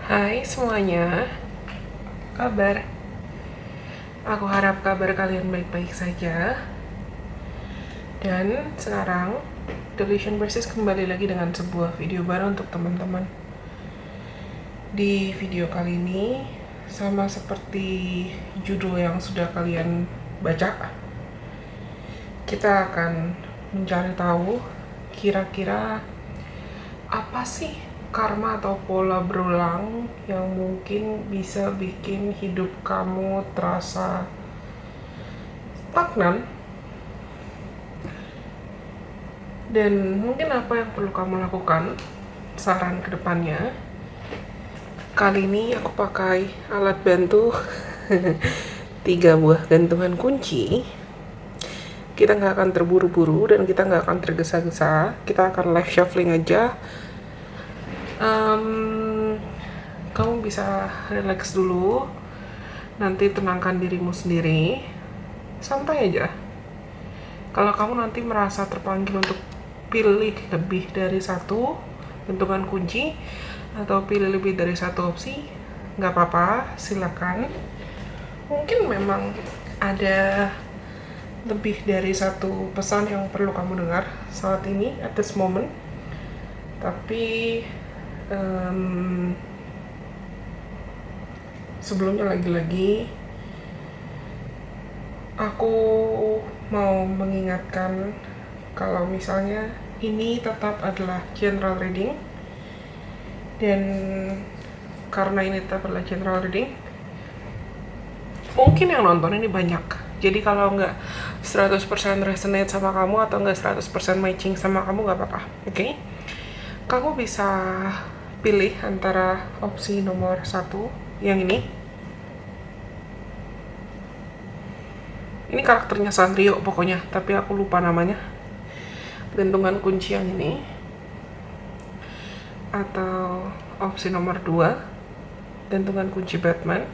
Hai semuanya, kabar? Aku harap kabar kalian baik-baik saja. Dan sekarang, Deletion Versus kembali lagi dengan sebuah video baru untuk teman-teman. Di video kali ini, sama seperti judul yang sudah kalian baca, kita akan mencari tahu kira-kira apa sih karma atau pola berulang yang mungkin bisa bikin hidup kamu terasa stagnan, dan mungkin apa yang perlu kamu lakukan. Saran kedepannya, kali ini aku pakai alat bantu 3 buah gantungan kunci. Kita nggak akan terburu-buru dan kita nggak akan tergesa-gesa, kita akan live shuffling aja. Kamu bisa relax dulu, nanti tenangkan dirimu sendiri, santai aja. Kalau kamu nanti merasa terpanggil untuk pilih lebih dari satu gantungan kunci atau pilih lebih dari satu opsi, nggak apa-apa, silakan. Mungkin memang ada lebih dari satu pesan yang perlu kamu dengar saat ini, at this moment. Tapi sebelumnya lagi-lagi aku mau mengingatkan kalau misalnya ini tetap adalah general reading, dan karena ini tetap adalah general reading, mungkin yang nonton ini banyak. Jadi kalau nggak 100% resonate sama kamu atau nggak 100% matching sama kamu, nggak apa-apa, oke? Kamu bisa pilih antara opsi nomor 1, yang ini. Ini karakternya Sanrio pokoknya, tapi aku lupa namanya. Gantungan kunci yang ini. Atau opsi nomor 2, gantungan kunci Batman.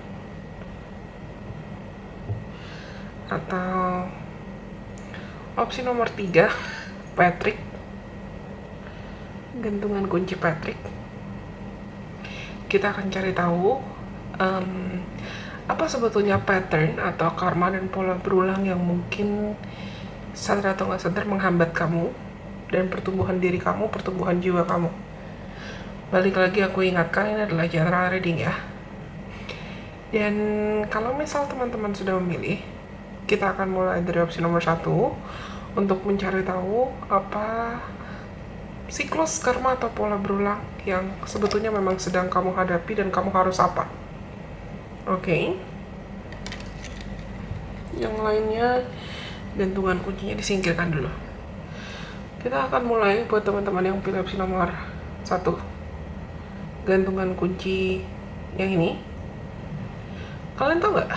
Atau opsi nomor 3, Patrick, gantungan kunci Patrick. Kita akan cari tahu apa sebetulnya pattern atau karma dan pola berulang yang mungkin sadar atau nggak sadar menghambat kamu dan pertumbuhan diri kamu, pertumbuhan jiwa kamu. Balik lagi aku ingatkan, ini adalah general reading ya. Dan kalau misal teman-teman sudah memilih, kita akan mulai dari opsi nomor 1 untuk mencari tahu apa siklus karma atau pola berulang yang sebetulnya memang sedang kamu hadapi dan kamu harus apa. Oke. Yang lainnya, gantungan kuncinya disingkirkan dulu. Kita akan mulai buat teman-teman yang pilih opsi nomor 1, gantungan kunci yang ini. Kalian tau nggak?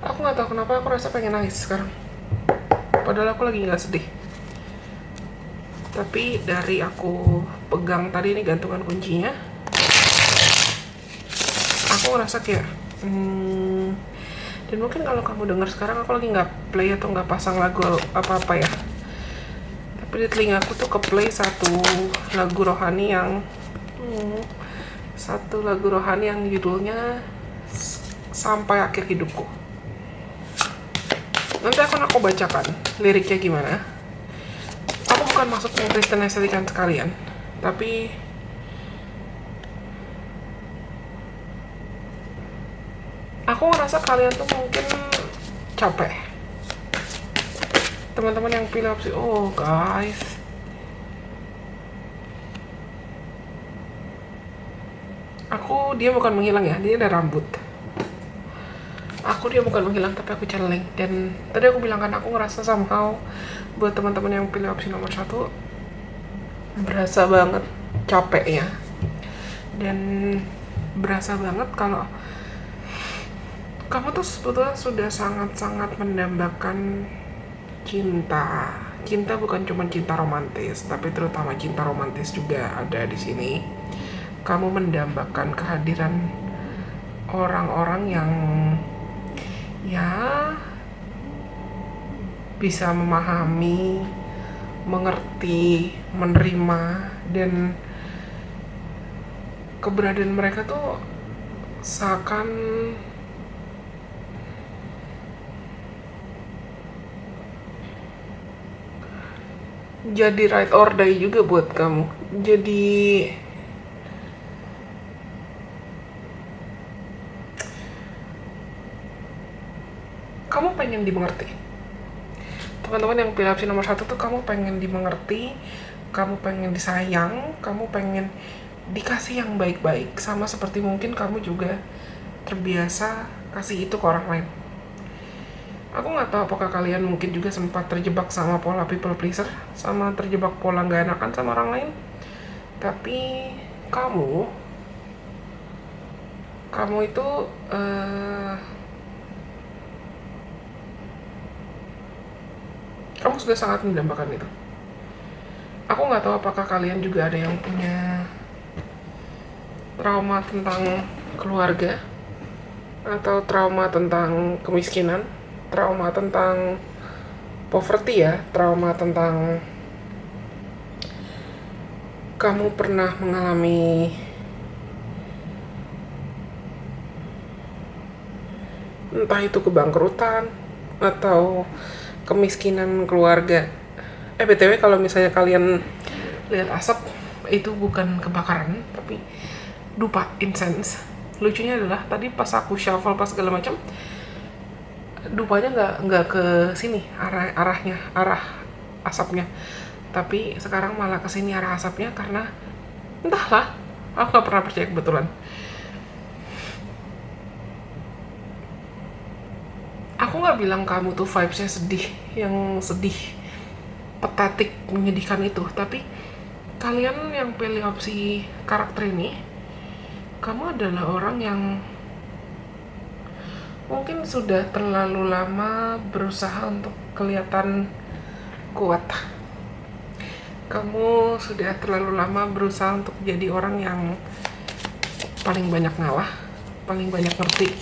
Aku nggak tahu kenapa aku rasa pengen nangis sekarang. Padahal aku lagi nggak sedih. Tapi dari aku pegang tadi ini gantungan kuncinya, aku ngerasa kayak dan mungkin kalau kamu dengar sekarang aku lagi nggak play atau nggak pasang lagu apa-apa ya, tapi di telinga aku tuh ke-play satu lagu rohani yang judulnya Sampai Akhir Hidupku. Nanti akan aku bacakan liriknya gimana. Aku bukan masuk yang Kristen estetikan sekalian, tapi aku ngerasa kalian tuh mungkin capek. Teman-teman yang pilih opsi, oh guys, dia bukan menghilang ya, dia ada rambut. Dia bukan menghilang, tapi aku channeling. Dan tadi aku bilang kan, aku ngerasa somehow buat teman-teman yang pilih opsi nomor 1 berasa banget capeknya, dan berasa banget kalau kamu tuh sebetulnya sudah sangat-sangat mendambakan cinta. Cinta bukan cuma cinta romantis, tapi terutama cinta romantis juga ada di sini. Kamu mendambakan kehadiran orang-orang yang ya bisa memahami, mengerti, menerima, dan keberadaan mereka tuh seakan jadi right or die juga buat kamu. Jadi kamu pengen dimengerti. Teman-teman yang pilih opsi nomor 1 tuh kamu pengen dimengerti, kamu pengen disayang, kamu pengen dikasih yang baik-baik, sama seperti mungkin kamu juga terbiasa kasih itu ke orang lain. Aku nggak tahu apakah kalian mungkin juga sempat terjebak sama pola people pleaser, sama terjebak pola nggak enakan sama orang lain. Tapi kamu itu kamu sudah sangat mendambakan itu. Aku nggak tahu apakah kalian juga ada yang punya trauma tentang keluarga, atau trauma tentang kemiskinan, trauma tentang poverty ya, trauma tentang kamu pernah mengalami entah itu kebangkrutan atau kemiskinan keluarga. BTW kalau misalnya kalian lihat asap, itu bukan kebakaran tapi dupa, incense. Lucunya adalah tadi pas aku shuffle pas segala macam, dupanya nggak ke sini arah asapnya, tapi sekarang malah ke sini arah asapnya, karena entahlah, aku nggak pernah percaya kebetulan. Aku nggak bilang kamu tuh vibesnya sedih, patetik, menyedihkan itu, tapi kalian yang pilih opsi karakter ini, kamu adalah orang yang mungkin sudah terlalu lama berusaha untuk kelihatan kuat. Kamu sudah terlalu lama berusaha untuk jadi orang yang paling banyak ngalah, paling banyak ngerti,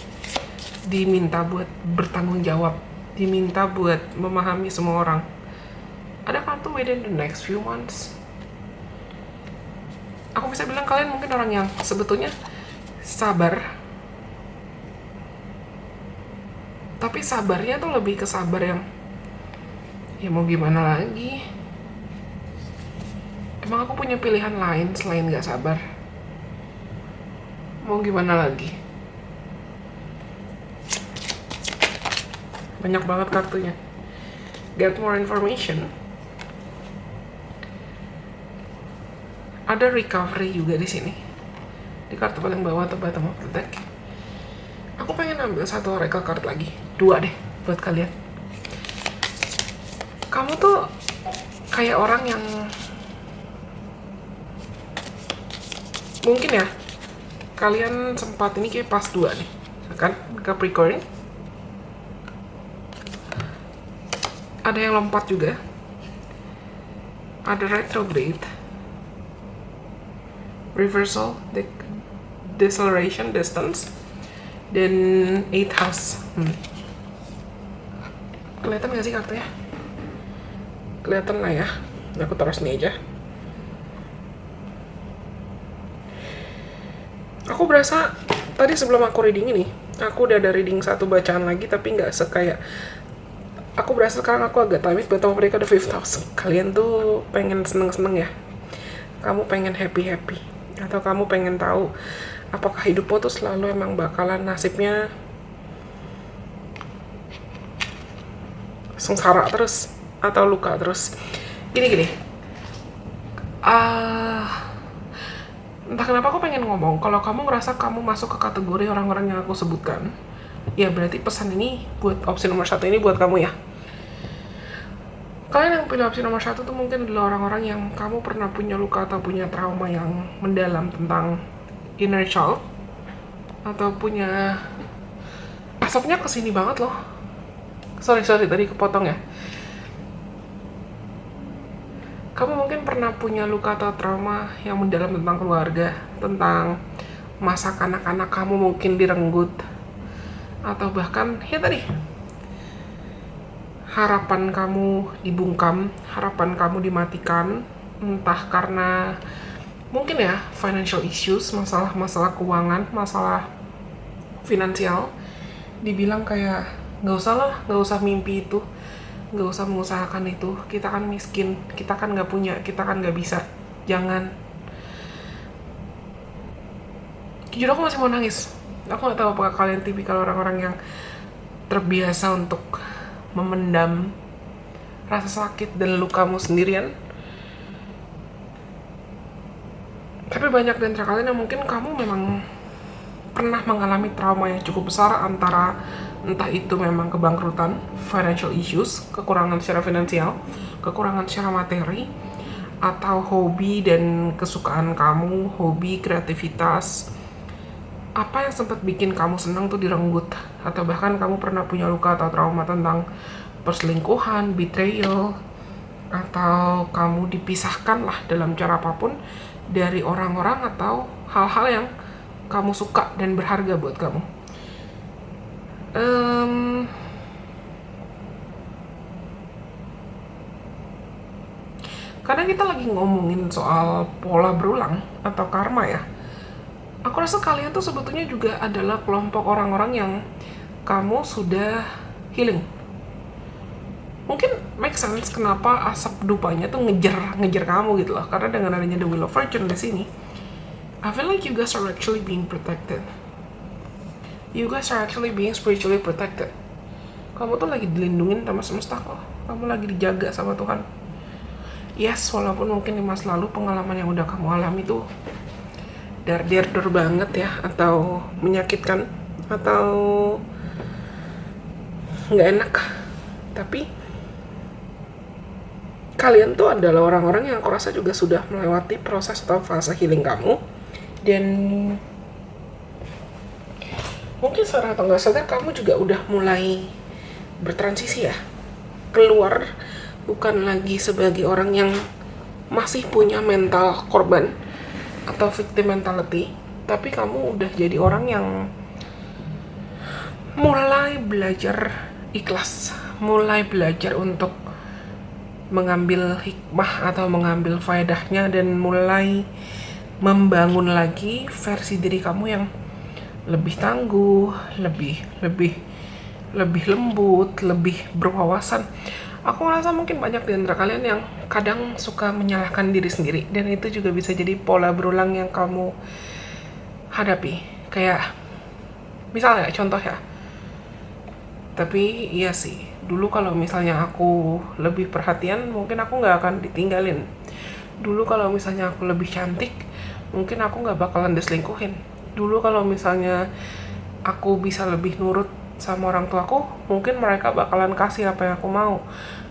diminta buat bertanggung jawab, diminta buat memahami semua orang. Adakah tuh within the next few months? Aku bisa bilang kalian mungkin orang yang sebetulnya sabar, tapi sabarnya tuh lebih ke sabar yang ya mau gimana lagi. Emang aku punya pilihan lain selain gak sabar? Mau gimana lagi? Banyak banget kartunya. Get more information. Ada recovery juga di sini. Di kartu paling bawah atau bottom of the deck. Aku pengen ambil satu oracle card lagi. 2 deh buat kalian. Kamu tuh kayak orang yang mungkin ya, kalian sempat ini kayak pas 2 nih, kan? Capricorn. Ada yang lompat juga. Ada retrograde, reversal, deceleration, distance, dan 8th house. Kelihatan gak sih kartunya? Kelihatan lah ya. Aku taruh sini aja. Aku berasa tadi sebelum aku reading ini, aku udah ada reading satu bacaan lagi, tapi nggak sekaya. Aku berasa sekarang aku agak tamit buat mereka the 5th house. Kalian tuh pengen seneng-seneng ya. Kamu pengen happy-happy. Atau kamu pengen tahu apakah hidupmu tuh selalu emang bakalan nasibnya sengsara terus atau luka terus. Gini. Entah kenapa aku pengen ngomong, kalau kamu ngerasa kamu masuk ke kategori orang-orang yang aku sebutkan, ya berarti pesan ini buat opsi nomor 1 ini buat kamu ya. Kalian yang pilih opsi nomor 1 tuh mungkin adalah orang-orang yang kamu pernah punya luka atau punya trauma yang mendalam tentang inner child, atau punya asapnya kesini banget loh. Sorry tadi kepotong ya. Kamu mungkin pernah punya luka atau trauma yang mendalam tentang keluarga, tentang masa kanak-kanak kamu mungkin direnggut, atau bahkan ya tadi harapan kamu dibungkam, harapan kamu dimatikan, entah karena mungkin ya financial issues, masalah keuangan, masalah finansial, dibilang kayak nggak usah lah, nggak usah mimpi itu, nggak usah mengusahakan itu, kita kan miskin, kita kan nggak punya, kita kan nggak bisa, jangan. Jujur aku masih mau nangis. Aku nggak tahu apakah kalian tipikal orang-orang yang terbiasa untuk memendam rasa sakit dan lukamu sendirian. Tapi banyak di antara kalian yang mungkin kamu memang pernah mengalami trauma yang cukup besar, antara entah itu memang kebangkrutan, financial issues, kekurangan secara finansial, kekurangan secara materi, atau hobi dan kesukaan kamu, hobi, kreativitas, apa yang sempat bikin kamu senang tuh direnggut, atau bahkan kamu pernah punya luka atau trauma tentang perselingkuhan, betrayal, atau kamu dipisahkan lah dalam cara apapun dari orang-orang atau hal-hal yang kamu suka dan berharga buat kamu. Karena kita lagi ngomongin soal pola berulang atau karma ya, aku rasa kalian tuh sebetulnya juga adalah kelompok orang-orang yang kamu sudah healing. Mungkin make sense kenapa asap dupanya tuh ngejar kamu gitu loh, karena dengan adanya The Wheel of Fortune di sini, I feel like you guys are actually being protected. You guys are actually being spiritually protected. Kamu tuh lagi dilindungin sama semesta kok. Kamu lagi dijaga sama Tuhan. Yes, walaupun mungkin di masa lalu pengalaman yang udah kamu alami tuh dar banget ya, atau menyakitkan, atau nggak enak. Tapi kalian tuh adalah orang-orang yang aku rasa juga sudah melewati proses atau fase healing kamu, dan mungkin secara atau nggak sadar kamu juga udah mulai bertransisi ya, keluar bukan lagi sebagai orang yang masih punya mental korban atau victim mentality, tapi kamu udah jadi orang yang mulai belajar ikhlas, mulai belajar untuk mengambil hikmah atau mengambil faedahnya, dan mulai membangun lagi versi diri kamu yang lebih tangguh, lebih lembut, lebih berwawasan. Aku ngerasa mungkin banyak di antara kalian yang kadang suka menyalahkan diri sendiri, dan itu juga bisa jadi pola berulang yang kamu hadapi. Kayak misalnya contoh ya, tapi iya sih, dulu kalau misalnya aku lebih perhatian, mungkin aku nggak akan ditinggalin. Dulu kalau misalnya aku lebih cantik, mungkin aku nggak bakalan diselingkuhin. Dulu kalau misalnya aku bisa lebih nurut sama orang tuaku, mungkin mereka bakalan kasih apa yang aku mau.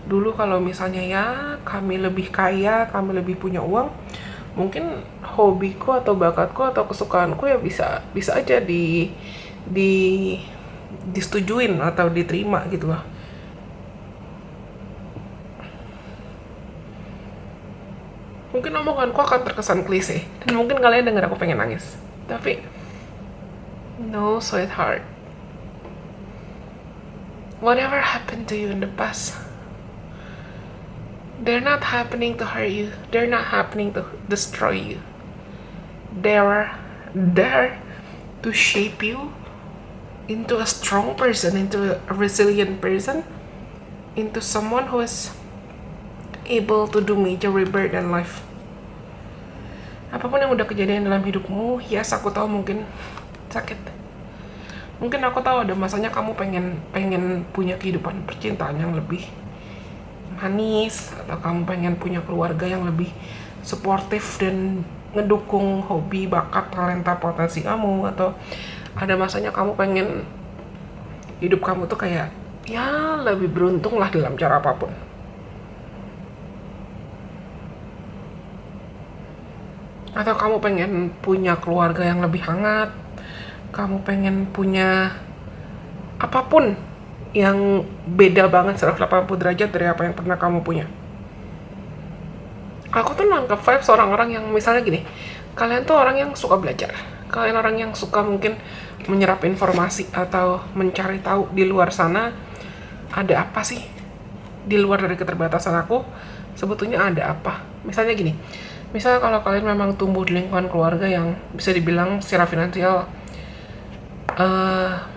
Dulu kalau misalnya ya kami lebih kaya, kami lebih punya uang, mungkin hobiku atau bakatku atau kesukaanku ya bisa aja disetujuin atau diterima gitu loh. Mungkin omonganku akan terkesan klise, dan mungkin kalian denger aku pengen nangis. Tapi no, sweetheart, whatever happened to you in the past, they're not happening to hurt you. They're not happening to destroy you. They're there to shape you into a strong person, into a resilient person, into someone who is able to do major rebirth in life. Apapun yang udah kejadian dalam hidupmu, yes, aku tahu mungkin sakit. Mungkin aku tahu ada masanya kamu pengen punya kehidupan percintaan yang lebih manis, atau kamu pengen punya keluarga yang lebih suportif dan ngedukung hobi, bakat, talenta, potensi kamu, atau ada masanya kamu pengen hidup kamu tuh kayak ya lebih beruntung lah dalam cara apapun. Atau kamu pengen punya keluarga yang lebih hangat, kamu pengen punya apapun yang beda banget 180 derajat dari apa yang pernah kamu punya. Aku tuh nangkep vibes orang-orang yang misalnya gini, kalian tuh orang yang suka belajar, kalian orang yang suka mungkin menyerap informasi atau mencari tahu di luar sana ada apa sih, di luar dari keterbatasan aku sebetulnya ada apa. Misalnya gini, Misal kalau kalian memang tumbuh di lingkungan keluarga yang bisa dibilang secara finansial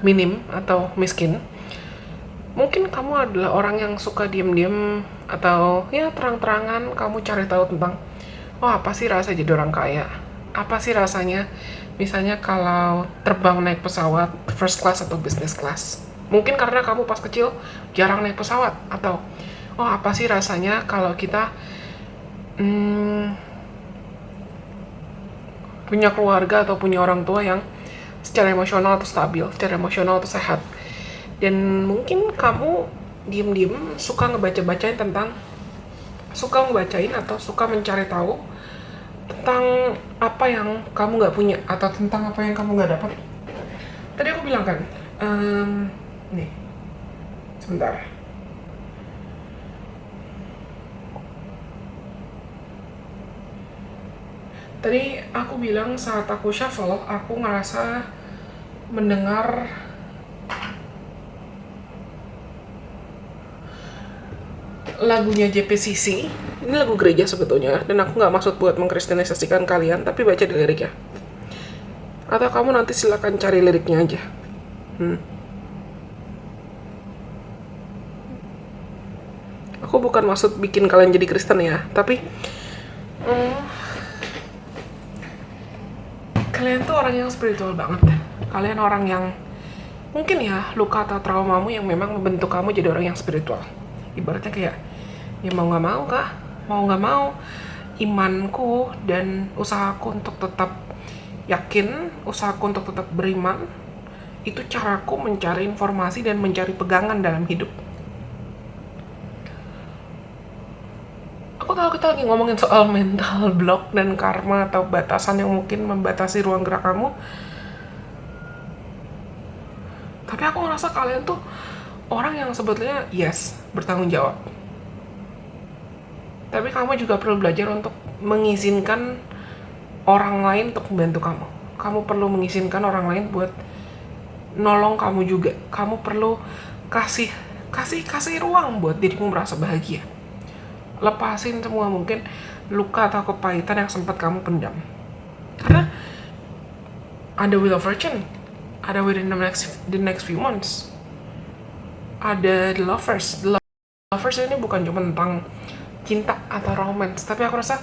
minim atau miskin, mungkin kamu adalah orang yang suka diem-diem atau ya terang-terangan kamu cari tahu tentang, oh apa sih rasa jadi orang kaya, apa sih rasanya misalnya kalau terbang naik pesawat first class atau business class. Mungkin karena kamu pas kecil jarang naik pesawat, atau oh apa sih rasanya kalau kita punya keluarga atau punya orang tua yang secara emosional atau stabil, secara emosional atau sehat. Dan mungkin kamu diem-diem suka ngebaca-bacain tentang, suka ngebacain atau suka mencari tahu tentang apa yang kamu nggak punya atau tentang apa yang kamu nggak dapat. Tadi aku bilang kan, nih, sebentar. Tadi aku bilang saat aku shuffle, aku ngerasa mendengar lagunya JPCC. Ini lagu gereja sebetulnya, dan aku nggak maksud buat mengkristenisasikan kalian, tapi baca di liriknya. Atau kamu nanti silakan cari liriknya aja. Aku bukan maksud bikin kalian jadi Kristen ya, tapi kalian tuh orang yang spiritual banget. Kalian orang yang mungkin ya luka atau traumamu yang memang membentuk kamu jadi orang yang spiritual. Ibaratnya kayak, ya mau nggak mau kah, mau nggak mau, imanku dan usahaku untuk tetap yakin, usahaku untuk tetap beriman, itu caraku mencari informasi dan mencari pegangan dalam hidup. Aku tahu kita lagi ngomongin soal mental block dan karma atau batasan yang mungkin membatasi ruang gerak kamu, tapi aku ngerasa kalian tuh orang yang sebetulnya yes, bertanggung jawab. Tapi kamu juga perlu belajar untuk mengizinkan orang lain untuk membantu kamu. Kamu perlu mengizinkan orang lain buat nolong kamu juga. Kamu perlu kasih ruang buat dirimu merasa bahagia. Lepasin semua mungkin luka atau kepahitan yang sempat kamu pendam. Karena ada Wheel of Fortune, ada within the next few months, ada The Lovers. The Lovers ini bukan cuma tentang cinta atau romance, tapi aku rasa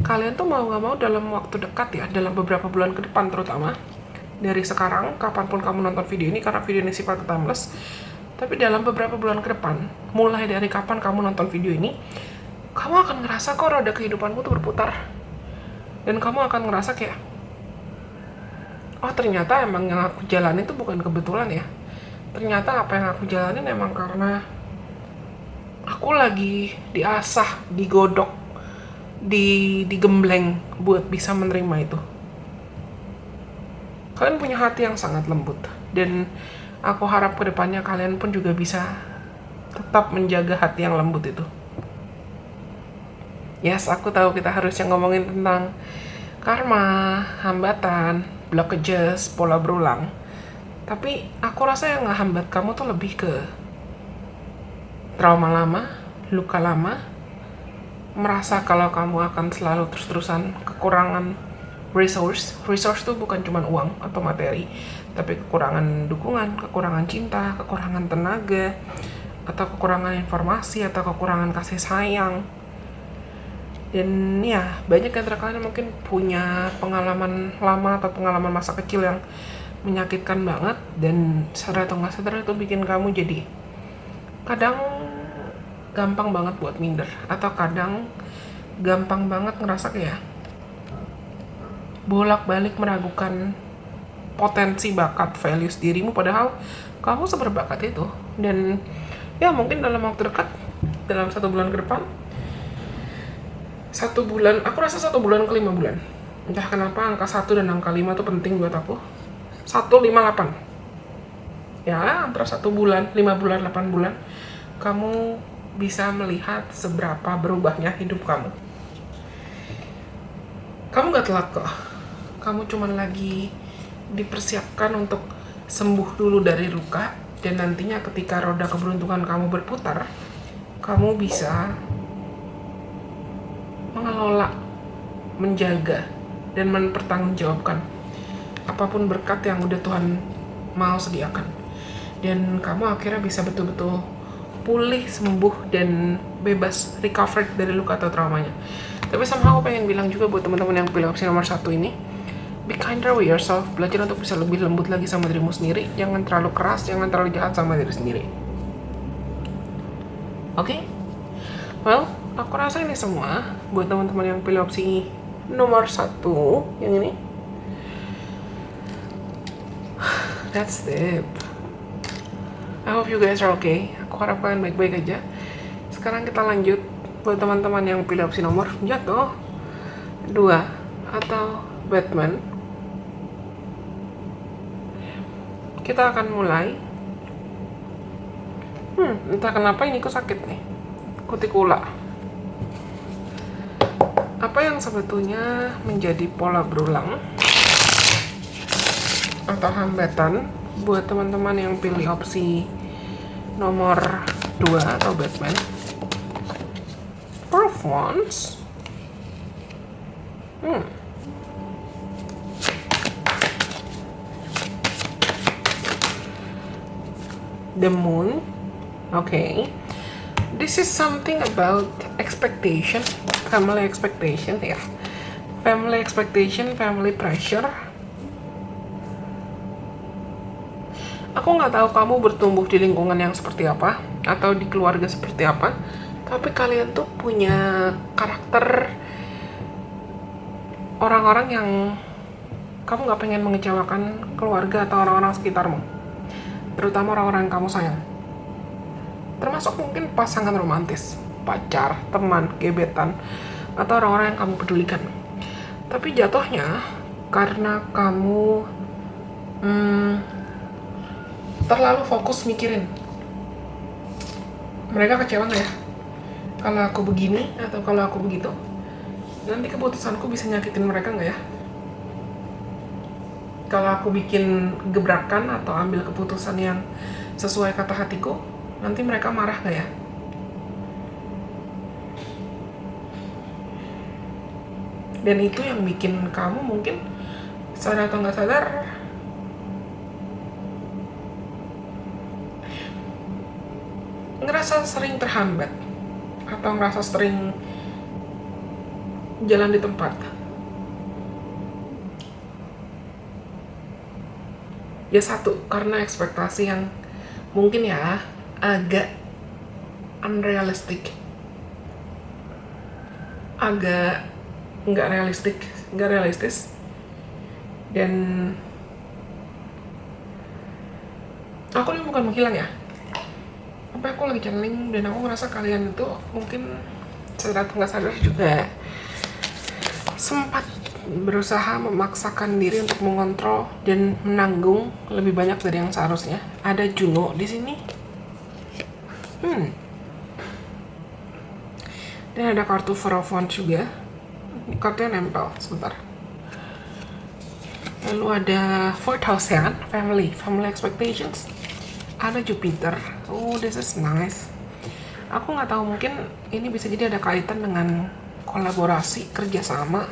kalian tuh mau gak mau dalam waktu dekat ya, dalam beberapa bulan ke depan terutama, dari sekarang, kapanpun kamu nonton video ini, karena video ini sifatnya timeless, tapi dalam beberapa bulan ke depan, mulai dari kapan kamu nonton video ini, kamu akan ngerasa kok roda kehidupanmu tuh berputar. Dan kamu akan ngerasa kayak, oh ternyata emang yang aku jalanin tuh bukan kebetulan ya. Ternyata apa yang aku jalanin emang karena aku lagi diasah, digodok, digembleng buat bisa menerima itu. Kalian punya hati yang sangat lembut. Dan aku harap kedepannya kalian pun juga bisa tetap menjaga hati yang lembut itu. Yes, aku tahu kita harusnya ngomongin tentang karma, hambatan, blockages, pola berulang. Tapi aku rasa yang ngehambat kamu tuh lebih ke trauma lama, luka lama, merasa kalau kamu akan selalu terus-terusan kekurangan resource. Resource tuh bukan cuma uang atau materi, tapi kekurangan dukungan, kekurangan cinta, kekurangan tenaga, atau kekurangan informasi, atau kekurangan kasih sayang. Dan ya, banyak antara kalian mungkin punya pengalaman lama atau pengalaman masa kecil yang menyakitkan banget, dan sadar atau nggak sadar itu bikin kamu jadi kadang gampang banget buat minder, atau kadang gampang banget ngerasa kayak bolak-balik meragukan potensi, bakat, values dirimu, padahal kamu seberbakat itu. Dan ya mungkin dalam waktu dekat, dalam 1 bulan ke depan, 1 bulan, aku rasa 1 bulan ke 5 bulan, entah kenapa angka 1 dan angka 5 tuh penting buat aku. 158 ya, antara 1 bulan, 5 bulan, 8 bulan, kamu bisa melihat seberapa berubahnya hidup kamu. Kamu gak telat kok, kamu cuman lagi dipersiapkan untuk sembuh dulu dari luka, dan nantinya ketika roda keberuntungan kamu berputar, kamu bisa mengelola menjaga dan mempertanggungjawabkan apapun berkat yang udah Tuhan mau sediakan. Dan kamu akhirnya bisa betul-betul pulih, sembuh, dan bebas, recovered dari luka atau traumanya. Tapi sama aku pengen bilang juga buat teman-teman yang pilih opsi nomor 1 ini, be kinder with yourself, belajar untuk bisa lebih lembut lagi sama dirimu sendiri, jangan terlalu keras, jangan terlalu jahat sama diri sendiri. Oke? Well, aku rasa ini semua buat teman-teman yang pilih opsi nomor 1 yang ini. That's it. I hope you guys are okay. Aku harap kalian baik-baik aja. Sekarang kita lanjut buat teman-teman yang pilih opsi nomor jatuh 2 atau Batman. Kita akan mulai. Entah kenapa ini kok sakit nih. Kutikula. Apa yang sebetulnya menjadi pola berulang atau hambatan buat teman-teman yang pilih opsi nomor 2 atau Batman? Proof Wands. The Moon. Okay. This is something about expectation, family expectation ya. Family expectation, family pressure. Aku nggak tahu kamu bertumbuh di lingkungan yang seperti apa atau di keluarga seperti apa, tapi kalian tuh punya karakter orang-orang yang kamu nggak pengen mengecewakan keluarga atau orang-orang sekitarmu, terutama orang-orang yang kamu sayang. Termasuk mungkin pasangan romantis, pacar, teman, gebetan, atau orang-orang yang kamu pedulikan. Tapi jatuhnya karena kamu terlalu fokus mikirin mereka kecewa nggak ya kalau aku begini atau kalau aku begitu, nanti keputusanku bisa nyakitin mereka nggak ya, kalau aku bikin gebrakan atau ambil keputusan yang sesuai kata hatiku, nanti mereka marah nggak ya. Dan itu yang bikin kamu mungkin sadar atau nggak sadar ngerasa sering terhambat atau ngerasa sering jalan di tempat. Ya satu, karena ekspektasi yang mungkin ya agak unrealistic, agak nggak realistis, dan aku ini bukan menghilang ya, apa aku lagi channeling dan aku ngerasa kalian itu mungkin sadar atau nggak sadar juga sempat berusaha memaksakan diri untuk mengontrol dan menanggung lebih banyak dari yang seharusnya. Ada Juno di sini. Dan ada kartu Four of Wands juga. Kartunya nempel sebentar. Lalu ada Fourth House ya kan? Family expectations. Ada Jupiter. Oh, this is nice. Aku nggak tahu, mungkin ini bisa jadi ada kaitan dengan kolaborasi, kerjasama.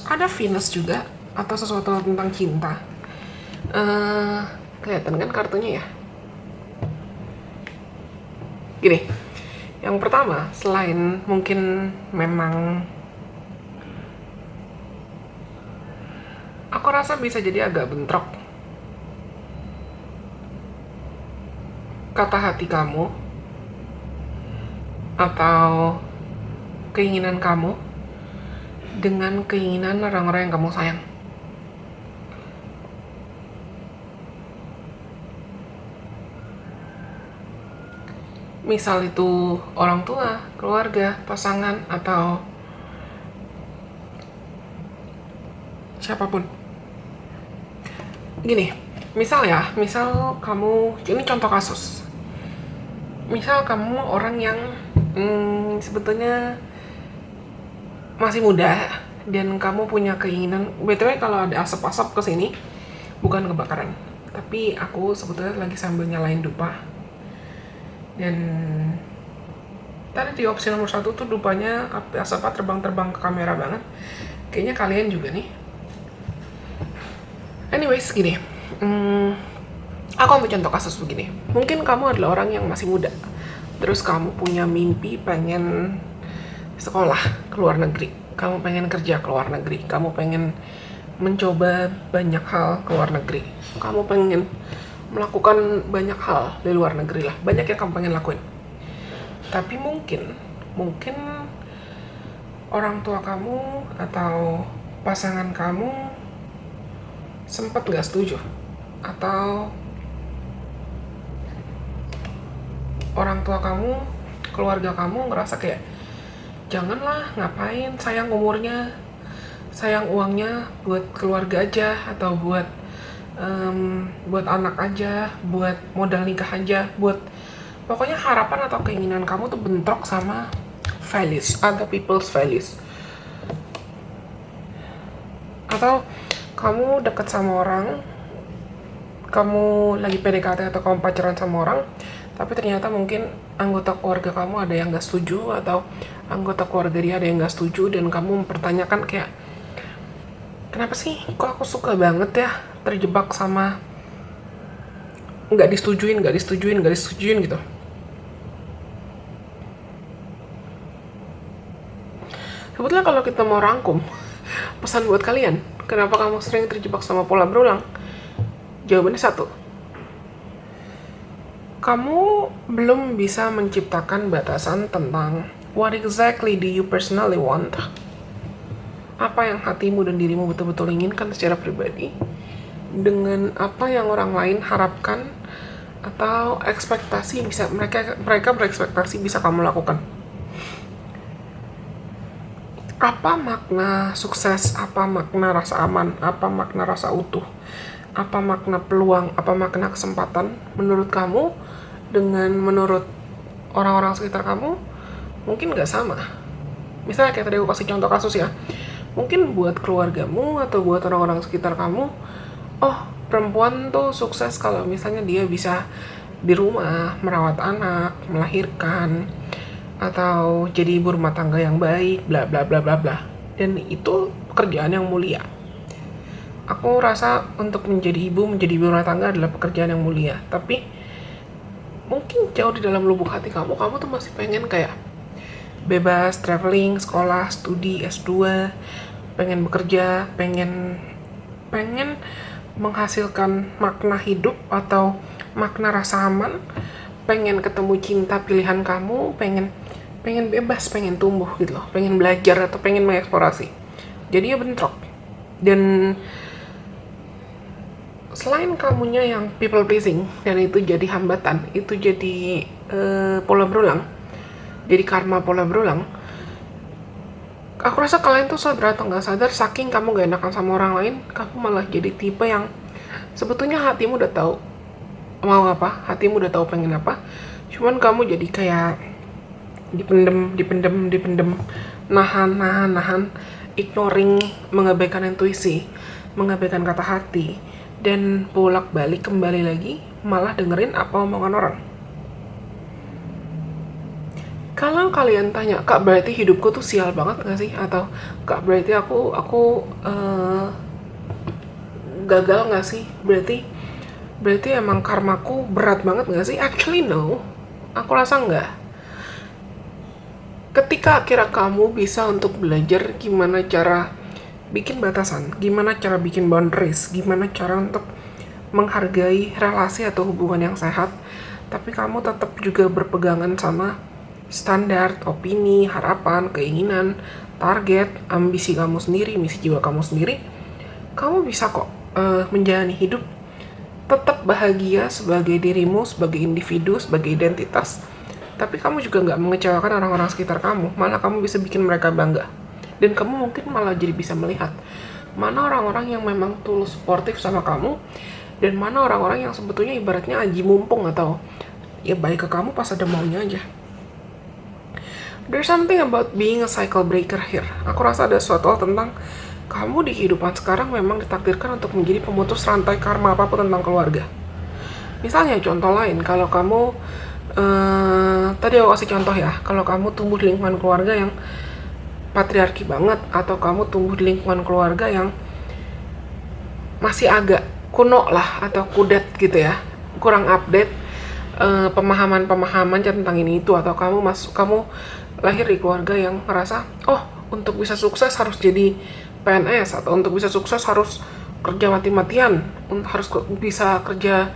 Ada Venus juga, atau sesuatu tentang cinta. Kelihatan kan kartunya ya? Gini, yang pertama, selain mungkin memang aku rasa bisa jadi agak bentrok kata hati kamu atau keinginan kamu dengan keinginan orang-orang yang kamu sayang. Misal itu orang tua, keluarga, pasangan, atau siapapun. Gini, misal kamu, ini contoh kasus. Misal kamu orang yang sebetulnya masih muda dan kamu punya keinginan, BTW kalau ada asap-asap kesini bukan kebakaran, tapi aku sebetulnya lagi sambil nyalain dupa dan Tadi di opsi nomor 1 tuh rupanya apa terbang-terbang ke kamera banget. Kayaknya kalian juga nih. Anyways, gini. Aku ambil contoh kasus begini. Mungkin kamu adalah orang yang masih muda. Terus kamu punya mimpi pengen sekolah ke luar negeri. Kamu pengen kerja ke luar negeri. Kamu pengen mencoba banyak hal ke luar negeri. Kamu pengen melakukan banyak hal di luar negeri lah. Banyak yang kamu pengen lakuin. Tapi mungkin orang tua kamu atau pasangan kamu sempat nggak setuju, atau orang tua kamu, keluarga kamu ngerasa kayak janganlah, ngapain, sayang umurnya, sayang uangnya buat keluarga aja, atau buat anak aja, buat modal nikah aja, buat pokoknya harapan atau keinginan kamu tuh bentrok sama values, other people's values. Atau kamu deket sama orang, kamu lagi PDKT atau kamu pacaran sama orang, tapi ternyata mungkin anggota keluarga kamu ada yang gak setuju, atau anggota keluarga dia ada yang gak setuju, dan kamu mempertanyakan kayak, kenapa sih kok aku suka banget ya terjebak sama gak disetujuin gitu. Sebetulnya kalau kita mau rangkum pesan buat kalian, kenapa kamu sering terjebak sama pola berulang? Jawabannya satu, kamu belum bisa menciptakan batasan tentang what exactly do you personally want. Apa yang hatimu dan dirimu betul-betul inginkan secara pribadi, dengan apa yang orang lain harapkan atau ekspektasi bisa mereka berekspektasi bisa kamu lakukan. Apa makna sukses, apa makna rasa aman, apa makna rasa utuh, apa makna peluang, apa makna kesempatan menurut kamu dengan menurut orang-orang sekitar kamu mungkin gak sama. Misalnya kayak tadi aku kasih contoh kasus ya, mungkin buat keluargamu atau buat orang-orang sekitar kamu, oh perempuan tuh sukses kalau misalnya dia bisa di rumah merawat anak, melahirkan, atau jadi ibu rumah tangga yang baik, bla bla bla bla bla. Dan itu pekerjaan yang mulia. Aku rasa untuk menjadi ibu rumah tangga adalah pekerjaan yang mulia. Tapi mungkin jauh di dalam lubuk hati kamu tuh masih pengen kayak bebas, traveling, sekolah, studi, S2, pengen bekerja, pengen menghasilkan makna hidup atau makna rasa aman, pengen ketemu cinta pilihan kamu, pengen bebas, pengen tumbuh gitu loh, pengen belajar atau pengen mengeksplorasi. Jadi ya bentrok. Dan selain kamunya yang people pleasing dan itu jadi hambatan, itu jadi pola berulang, jadi karma pola berulang. Aku rasa kalian tuh sadar atau nggak sadar, saking kamu gak enakan sama orang lain, kamu malah jadi tipe yang sebetulnya hatimu udah tahu mau apa, hatimu udah tahu pengen apa, cuman kamu jadi kayak dipendem, nahan, ignoring, mengabaikan intuisi, mengabaikan kata hati, dan bolak-balik kembali lagi malah dengerin apa omongan orang. Kalau kalian tanya, Kak berarti hidupku tuh sial banget gak sih? Atau Kak berarti aku gagal gak sih? Berarti emang karmaku berat banget gak sih? Actually no, aku rasa enggak. Ketika akhirnya kamu bisa untuk belajar gimana cara bikin batasan, gimana cara bikin boundaries, gimana cara untuk menghargai relasi atau hubungan yang sehat, tapi kamu tetap juga berpegangan sama standar, opini, harapan, keinginan, target, ambisi kamu sendiri, misi jiwa kamu sendiri, kamu bisa kok menjalani hidup tetap bahagia sebagai dirimu, sebagai individu, sebagai identitas. Tapi kamu juga nggak mengecewakan orang-orang sekitar kamu, malah kamu bisa bikin mereka bangga. Dan kamu mungkin malah jadi bisa melihat mana orang-orang yang memang tulus suportif sama kamu, dan mana orang-orang yang sebetulnya ibaratnya aji mumpung atau ya baik ke kamu pas ada maunya aja. There's something about being a cycle breaker here. Aku rasa ada suatu hal tentang kamu di kehidupan sekarang memang ditakdirkan untuk menjadi pemutus rantai karma apapun tentang keluarga. Misalnya contoh lain, kalau kamu Tadi aku kasih contoh ya, kalau kamu tumbuh di lingkungan keluarga yang patriarki banget, atau kamu tumbuh di lingkungan keluarga yang masih agak kuno lah atau kudet gitu ya, kurang update pemahaman-pemahaman tentang ini itu, atau kamu lahir di keluarga yang merasa oh untuk bisa sukses harus jadi PNS, atau untuk bisa sukses harus kerja mati-matian, harus bisa kerja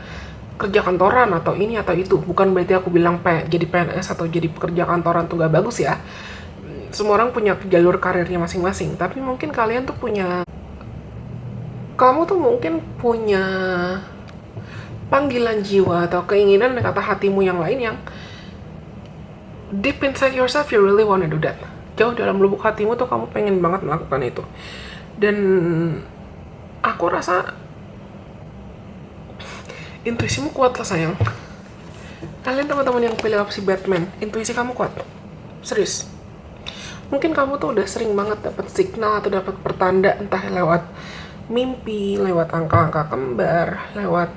kantoran atau ini atau itu. Bukan berarti aku bilang jadi PNS atau jadi pekerja kantoran tuh gak bagus ya. Semua orang punya jalur karirnya masing-masing, tapi mungkin kamu tuh mungkin punya panggilan jiwa atau keinginan dan kata hatimu yang lain yang deep inside yourself you really wanna do that. Jauh dalam lubuk hatimu tuh kamu pengen banget melakukan itu. Dan aku rasa intuisimu kuat lah sayang. Kalian teman-teman yang pilih opsi Batman, intuisi kamu kuat. Serius. Mungkin kamu tuh udah sering banget dapat signal atau dapat pertanda, entah lewat mimpi, lewat angka-angka kembar, lewat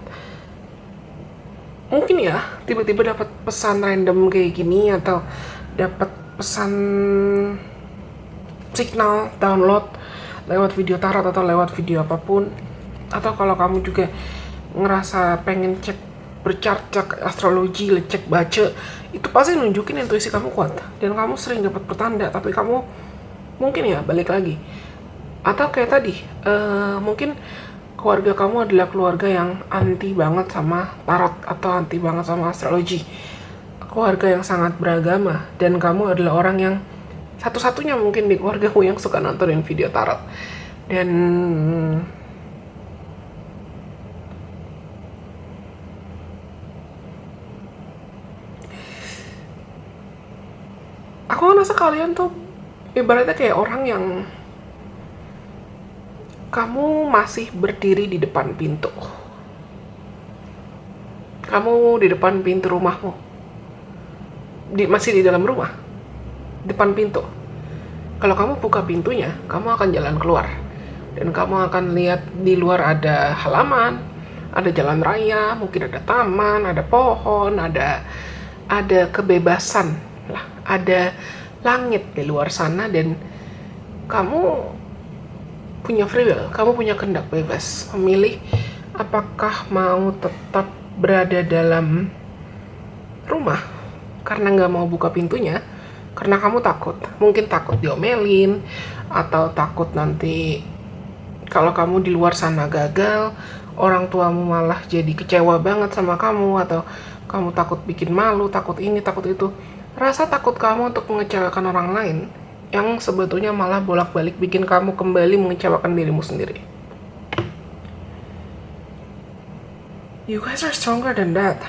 mungkin ya tiba-tiba dapat pesan random kayak gini, atau dapat pesan signal download lewat video tarot atau lewat video apapun. Atau kalau kamu juga ngerasa pengen cek bercak astrologi, cek baca, itu pasti nunjukin intuisi kamu kuat dan kamu sering dapat pertanda. Tapi kamu mungkin ya balik lagi, atau kayak tadi mungkin keluarga kamu adalah keluarga yang anti banget sama tarot atau anti banget sama astrologi, keluarga yang sangat beragama, dan kamu adalah orang yang satu-satunya mungkin di keluargamu yang suka nontonin video tarot. Dan aku ngerasa kalian tuh ibaratnya kayak orang yang kamu masih berdiri di depan pintu. Kamu di depan pintu rumahmu. Masih di dalam rumah. Depan pintu. Kalau kamu buka pintunya, kamu akan jalan keluar. Dan kamu akan lihat di luar ada halaman, ada jalan raya, mungkin ada taman, ada pohon, ada kebebasan lah, ada langit di luar sana, dan kamu punya free will, kamu punya kehendak bebas memilih apakah mau tetap berada dalam rumah karena nggak mau buka pintunya, karena kamu takut, mungkin takut diomelin, atau takut nanti kalau kamu di luar sana gagal, orang tuamu malah jadi kecewa banget sama kamu, atau kamu takut bikin malu, takut ini, takut itu. Rasa takut kamu untuk mengecewakan orang lain yang sebetulnya malah bolak-balik bikin kamu kembali mengecewakan dirimu sendiri. You guys are stronger than that.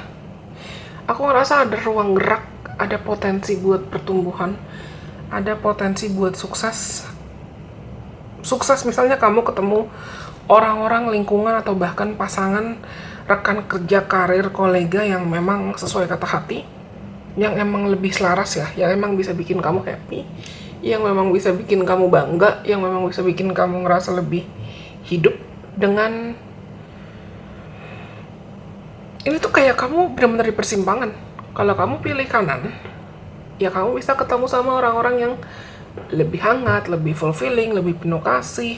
Aku ngerasa ada ruang gerak, ada potensi buat pertumbuhan, ada potensi buat sukses. Sukses misalnya kamu ketemu orang-orang, lingkungan, atau bahkan pasangan, rekan kerja, karir, kolega yang memang sesuai kata hati, yang emang lebih selaras ya, yang emang bisa bikin kamu happy, yang memang bisa bikin kamu bangga, yang memang bisa bikin kamu ngerasa lebih hidup. Dengan ini tuh kayak kamu benar-benar di persimpangan. Kalau kamu pilih kanan, ya kamu bisa ketemu sama orang-orang yang lebih hangat, lebih fulfilling, lebih penuh kasih,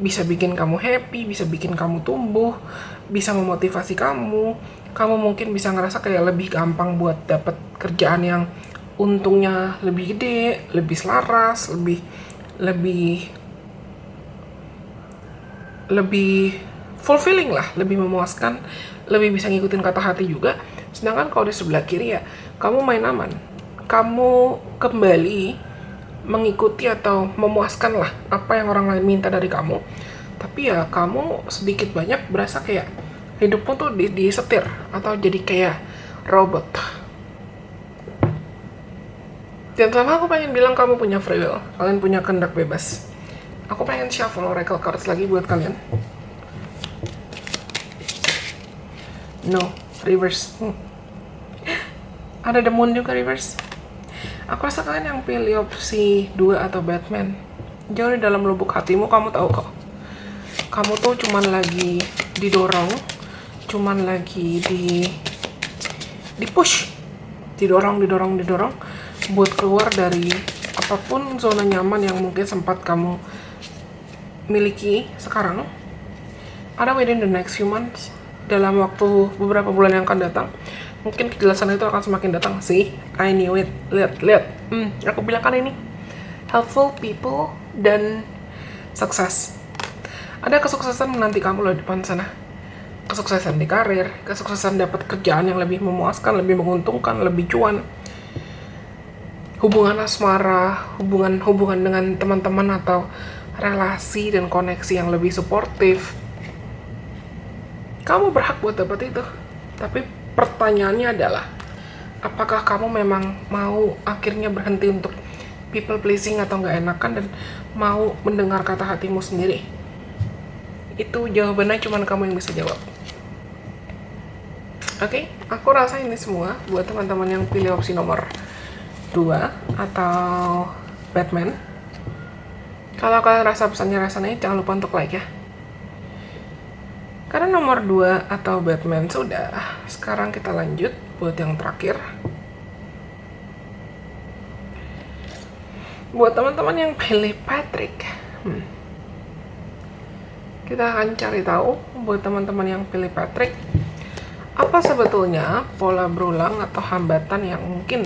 bisa bikin kamu happy, bisa bikin kamu tumbuh, bisa memotivasi kamu. Kamu mungkin bisa ngerasa kayak lebih gampang buat dapet kerjaan yang untungnya lebih gede, lebih selaras, lebih fulfilling lah, lebih memuaskan, lebih bisa ngikutin kata hati juga. Sedangkan kalau di sebelah kiri ya, kamu main aman. Kamu kembali mengikuti atau memuaskan lah apa yang orang lain minta dari kamu. Tapi ya kamu sedikit banyak berasa kayak hidupmu tuh disetir atau jadi kayak robot. Dan sama aku pengen bilang kamu punya free will, kalian punya kehendak bebas. Aku pengen shuffle oracle cards lagi buat kalian. No, reverse. Ada the moon juga reverse. Aku rasa kalian yang pilih opsi 2 atau Batman, jauh di dalam lubuk hatimu kamu tahu kok. Kamu tuh cuman lagi didorong, cuman lagi di push didorong buat keluar dari apapun zona nyaman yang mungkin sempat kamu miliki sekarang. Ada within the next few months, dalam waktu beberapa bulan yang akan datang, mungkin kejelasan itu akan semakin datang. See, I knew it. Lihat. Aku bilang kan ini helpful people dan sukses. Ada kesuksesan menanti kamu loh di depan sana. Kesuksesan di karir, kesuksesan dapat kerjaan yang lebih memuaskan, lebih menguntungkan, lebih cuan. Hubungan asmara, hubungan dengan teman-teman atau relasi dan koneksi yang lebih suportif. Kamu berhak buat dapat itu. Tapi pertanyaannya adalah, apakah kamu memang mau akhirnya berhenti untuk people pleasing atau nggak enakan dan mau mendengar kata hatimu sendiri? Itu jawabannya cuma kamu yang bisa jawab. Oke, aku rasa ini semua buat teman-teman yang pilih opsi nomor 2 atau Batman. Kalau kalian rasa pesannya rasanya, jangan lupa untuk like ya. Karena nomor 2 atau Batman sudah, sekarang kita lanjut buat yang terakhir. Buat teman-teman yang pilih Patrick, kita akan cari tahu buat teman-teman yang pilih Patrick, apa sebetulnya pola berulang atau hambatan yang mungkin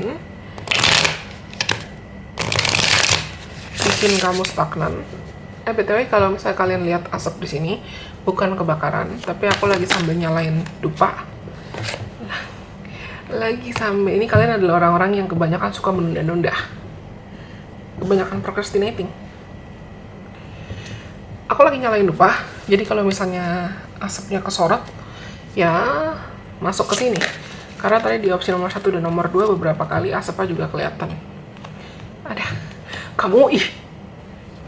bikin kamu stagnan. BTW kalau misalnya kalian lihat asap di sini, bukan kebakaran, tapi aku lagi sambil nyalain dupa. Ini kalian adalah orang-orang yang kebanyakan suka menunda-nunda. Kebanyakan procrastinating. Aku lagi nyalain dupa, jadi kalau misalnya asapnya kesorot, ya masuk ke sini. Karena tadi di opsi nomor 1 dan nomor 2 beberapa kali asapnya juga kelihatan. Kamu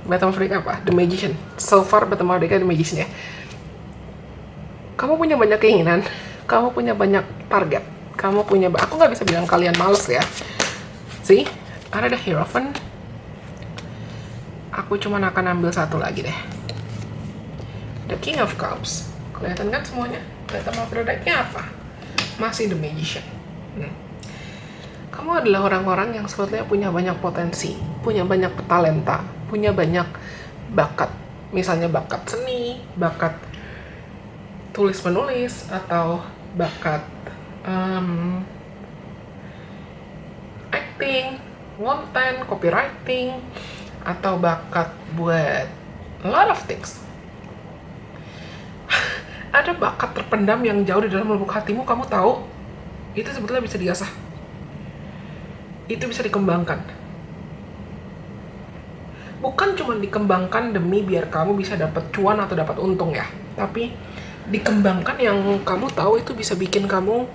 Batman Freak apa? The Magician. So far Batman Freak The Magician ya. Kamu punya banyak keinginan, kamu punya banyak target, aku nggak bisa bilang kalian males ya. See, ada the Hierophant. Aku cuma akan ambil satu lagi deh. The King of Cups. Kelihatan kan semuanya? Kelihatan overall deck-nya apa? Masih The Magician. Kamu adalah orang-orang yang sebetulnya punya banyak potensi, punya banyak talenta, punya banyak bakat. Misalnya bakat seni, bakat tulis-menulis, atau bakat acting, konten, copywriting, atau bakat buat a lot of things. Ada bakat terpendam yang jauh di dalam lubuk hatimu, kamu tahu, itu sebetulnya bisa diasah. Itu bisa dikembangkan. Bukan cuma dikembangkan demi biar kamu bisa dapat cuan atau dapat untung ya, tapi dikembangkan yang kamu tahu itu bisa bikin kamu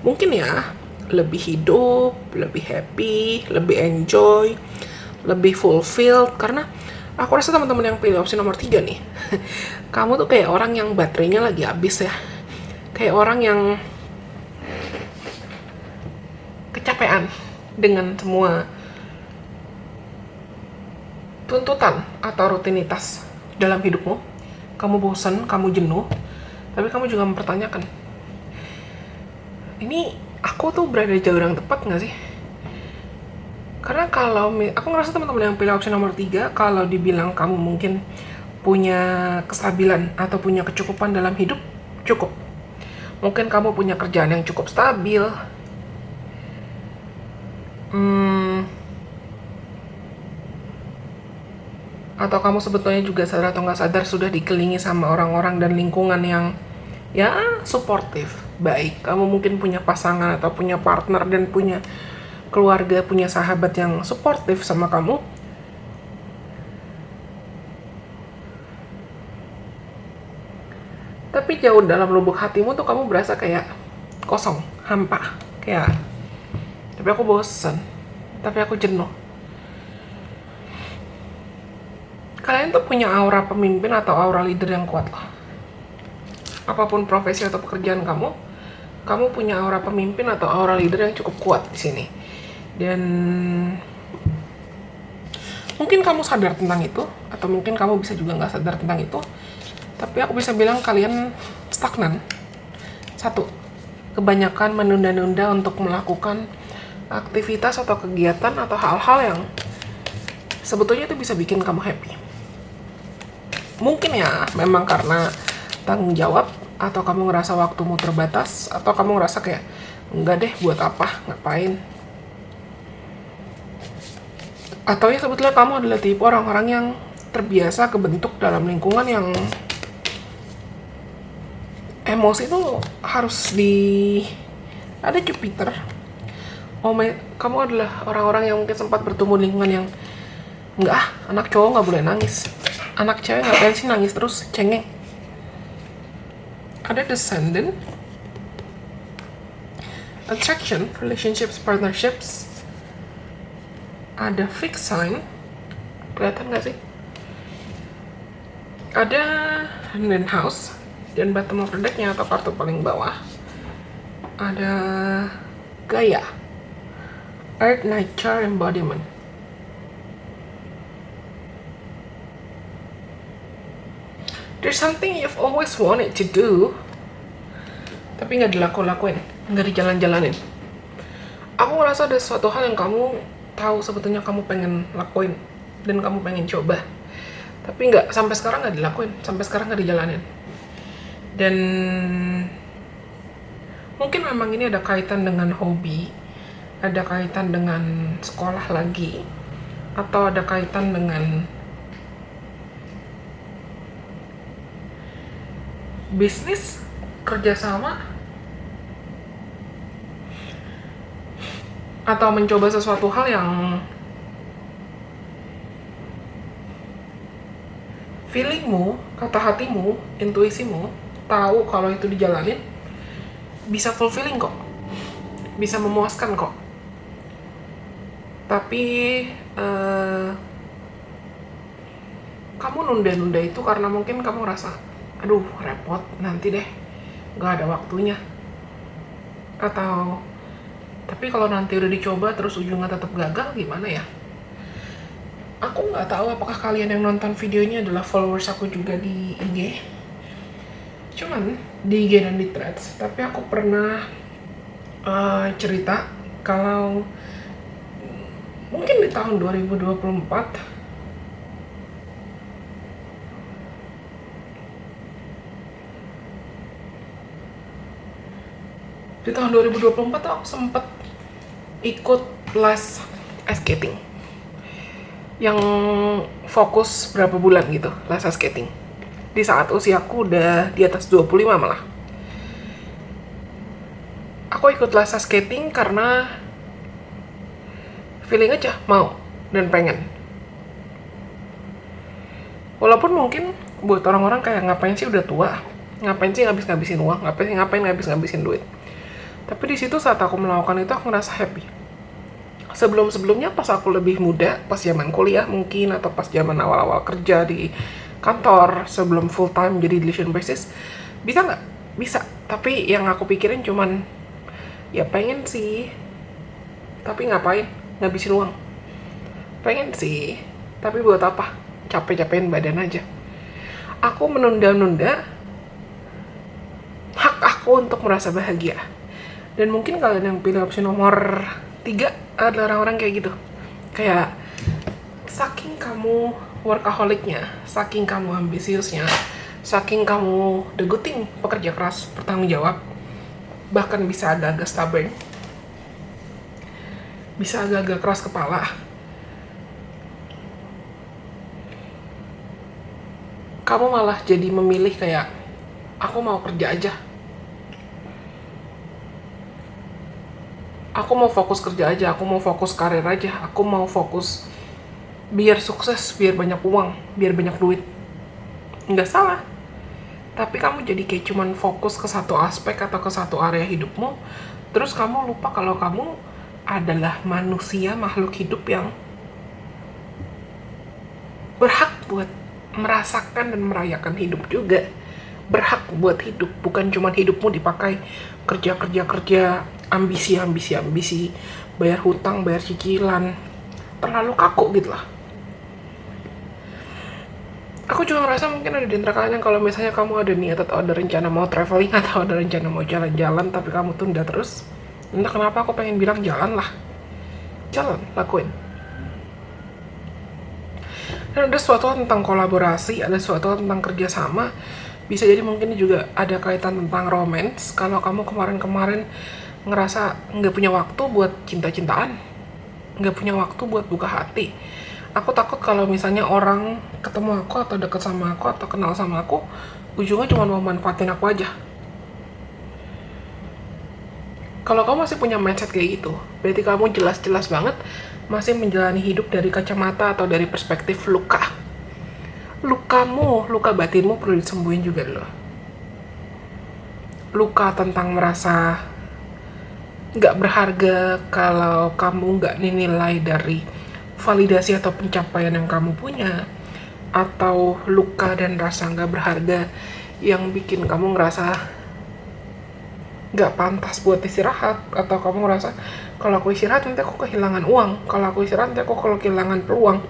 mungkin ya lebih hidup, lebih happy, lebih enjoy, lebih fulfilled. Karena aku rasa teman-teman yang pilih opsi nomor 3 nih, kamu tuh kayak orang yang baterainya lagi habis ya, kayak orang yang kecapean dengan semua tuntutan atau rutinitas dalam hidupmu. Kamu bosan, kamu jenuh, tapi kamu juga mempertanyakan, ini aku tuh berada di jalur yang tepat nggak sih? Karena kalau aku ngerasa teman-teman yang pilih opsi nomor 3, kalau dibilang kamu mungkin punya kestabilan atau punya kecukupan dalam hidup, cukup. Mungkin kamu punya kerjaan yang cukup stabil, atau kamu sebetulnya juga sadar atau nggak sadar sudah dikelilingi sama orang-orang dan lingkungan yang ya suportif, baik. Kamu mungkin punya pasangan atau punya partner dan punya keluarga, punya sahabat yang suportif sama kamu. Tapi jauh dalam lubuk hatimu tuh kamu berasa kayak kosong, hampa, kayak tapi aku bosan, tapi aku jenuh. Kalian tuh punya aura pemimpin atau aura leader yang kuat loh. Apapun profesi atau pekerjaan kamu punya aura pemimpin atau aura leader yang cukup kuat di sini. Dan mungkin kamu sadar tentang itu, atau mungkin kamu bisa juga nggak sadar tentang itu. Tapi aku bisa bilang kalian stagnan. 1, kebanyakan menunda-nunda untuk melakukan aktivitas atau kegiatan atau hal-hal yang sebetulnya itu bisa bikin kamu happy. Mungkin ya memang karena tanggung jawab, atau kamu ngerasa waktumu terbatas, atau kamu ngerasa kayak enggak deh, buat apa, ngapain. Atau ya sebetulnya kamu adalah tipe orang-orang yang terbiasa kebentuk dalam lingkungan yang emosi itu harus ada Jupiter. Kamu adalah orang-orang yang mungkin sempat bertumbuh di lingkungan yang enggak, anak cowok nggak boleh nangis, anak cewek ngapain sih nangis terus, cengeng. Ada descendant, attraction, relationships, partnerships. Ada fixed sign, kelihatan nggak sih? Ada hand house, dan bottom of the deck-nya atau kartu paling bawah ada Gaia, Earth Nature Embodiment. There's something you've always wanted to do, tapi nggak dilakuin, nggak dijalan-jalanin. Aku ngerasa ada suatu hal yang kamu tahu sebetulnya kamu pengen lakuin dan kamu pengen coba, tapi nggak, sampai sekarang nggak dilakuin, sampai sekarang nggak dijalanin. Dan mungkin memang ini ada kaitan dengan hobi, ada kaitan dengan sekolah lagi, atau ada kaitan dengan bisnis, kerjasama, atau mencoba sesuatu hal yang feelingmu, kata hatimu, intuisimu tahu kalau itu dijalanin bisa fulfilling kok, bisa memuaskan kok. Tapi kamu nunda-nunda itu karena mungkin kamu rasa, aduh repot, nanti deh, gak ada waktunya. Atau, tapi kalau nanti udah dicoba terus ujungnya tetap gagal, gimana ya? Aku nggak tahu apakah kalian yang nonton videonya adalah followers aku juga di IG. Cuman di IG dan di Threads. Tapi aku pernah cerita kalau mungkin di tahun 2024 aku sempet ikut les ice skating yang fokus berapa bulan gitu, les ice skating di saat usiaku udah di atas 25 malah. Aku ikut les ice skating karena feeling aja mau dan pengen. Walaupun mungkin buat orang-orang kayak ngapain sih udah tua, ngapain sih ngabis-ngabisin uang, ngapain ngabis-ngabisin duit. Tapi di situ saat aku melakukan itu aku ngerasa happy. Sebelumnya pas aku lebih muda, pas zaman kuliah mungkin, atau pas zaman awal-awal kerja di kantor sebelum full time jadi division basis, bisa nggak? Bisa. Tapi yang aku pikirin cuman ya pengen sih, tapi ngapain? Ngabisin uang. Pengen sih, tapi buat apa? Capek-capekin badan aja. Aku menunda-nunda hak aku untuk merasa bahagia. Dan mungkin kalian yang pilih opsi nomor 3 adalah orang-orang kayak gitu. Kayak saking kamu workaholicnya, saking kamu ambisiusnya, saking kamu deguting pekerja keras, bertanggung jawab, bahkan bisa agak-agak stubborn, bisa agak-agak keras kepala, kamu malah jadi memilih kayak, aku mau kerja aja, aku mau fokus kerja aja, aku mau fokus karir aja, aku mau fokus biar sukses, biar banyak uang, biar banyak duit. Nggak salah. Tapi kamu jadi kayak cuman fokus ke satu aspek atau ke satu area hidupmu, terus kamu lupa kalau kamu adalah manusia, makhluk hidup yang berhak buat merasakan dan merayakan hidup juga. Berhak buat hidup, bukan cuma hidupmu dipakai kerja, ambisi, bayar hutang, bayar cicilan, terlalu kaku gitu lah. Aku juga ngerasa mungkin ada di antara kalian yang kalau misalnya kamu ada niat atau ada rencana mau traveling atau ada rencana mau jalan-jalan tapi kamu tunda terus, entah kenapa aku pengen bilang jalan lah. jalan, lakuin. Dan ada sesuatu tentang kolaborasi, ada sesuatu tentang kerjasama. Bisa jadi mungkin juga ada kaitan tentang romance. Kalau kamu kemarin-kemarin ngerasa nggak punya waktu buat cinta-cintaan, nggak punya waktu buat buka hati. Aku takut kalau misalnya orang ketemu aku atau deket sama aku atau kenal sama aku, ujungnya cuma mau manfaatin aku aja. Kalau kamu masih punya mindset kayak gitu, berarti kamu jelas-jelas banget masih menjalani hidup dari kacamata atau dari perspektif luka. Lukamu, luka batinmu perlu disembuhin juga dulu. Luka tentang merasa nggak berharga kalau kamu nggak dinilai dari validasi atau pencapaian yang kamu punya, atau luka dan rasa nggak berharga yang bikin kamu ngerasa nggak pantas buat istirahat, atau kamu ngerasa kalau aku istirahat nanti aku kehilangan uang, kalau aku istirahat nanti aku kalau kehilangan peluang,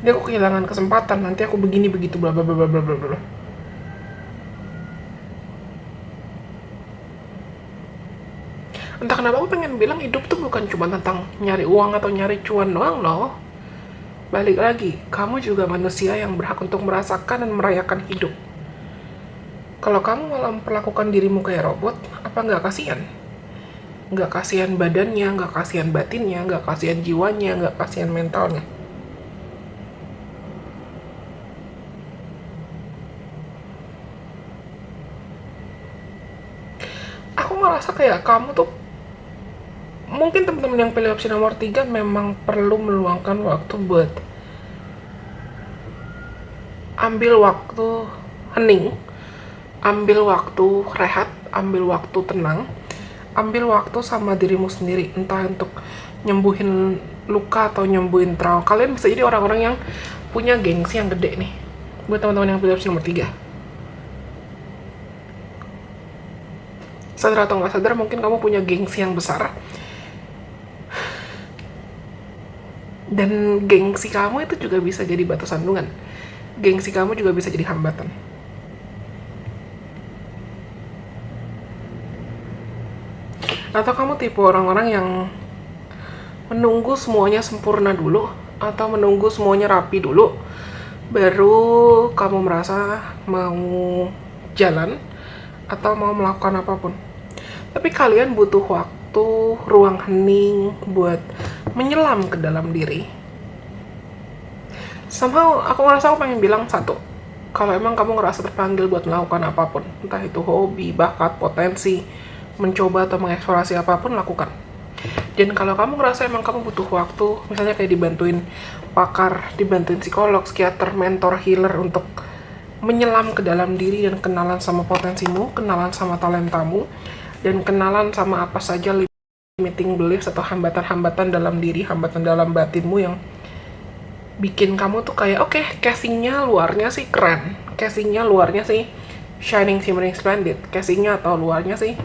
nanti aku kehilangan kesempatan, nanti aku begini begitu bla bla bla bla bla bla. Entah kenapa aku pengen bilang hidup tuh bukan cuma tentang nyari uang atau nyari cuan doang loh. Balik lagi, kamu juga manusia yang berhak untuk merasakan dan merayakan hidup. Kalau kamu malah memperlakukan dirimu kayak robot, apa nggak kasihan? Nggak kasihan badannya, nggak kasihan batinnya, nggak kasihan jiwanya, nggak kasihan mentalnya. Aku ngerasa kayak kamu tuh, mungkin teman-teman yang pilih opsi nomor 3 memang perlu meluangkan waktu buat ambil waktu hening, ambil waktu rehat, ambil waktu tenang, ambil waktu sama dirimu sendiri, entah untuk nyembuhin luka atau nyembuhin trauma. Kalian bisa jadi orang-orang yang punya gengsi yang gede nih, buat teman-teman yang pilih opsi nomor 3. Sadar atau nggak sadar, mungkin kamu punya gengsi yang besar, dan gengsi kamu itu juga bisa jadi batu sandungan. Gengsi kamu juga bisa jadi hambatan. Atau kamu tipe orang-orang yang menunggu semuanya sempurna dulu, atau menunggu semuanya rapi dulu, baru kamu merasa mau jalan atau mau melakukan apapun. Tapi kalian butuh waktu, ruang hening buat menyelam ke dalam diri. Somehow aku ngerasa aku pengen bilang satu, kalau emang kamu ngerasa terpanggil buat melakukan apapun, entah itu hobi, bakat, potensi, mencoba atau mengeksplorasi apapun, lakukan. Dan kalau kamu ngerasa emang kamu butuh waktu, misalnya kayak dibantuin pakar, dibantuin psikolog, psikiater, mentor, healer untuk menyelam ke dalam diri dan kenalan sama potensimu, kenalan sama talentamu, dan kenalan sama apa saja limiting beliefs atau hambatan-hambatan dalam diri, hambatan dalam batinmu yang bikin kamu tuh kayak oke, casingnya luarnya sih keren, casingnya luarnya sih shining, shimmering, splendid, casingnya atau luarnya sih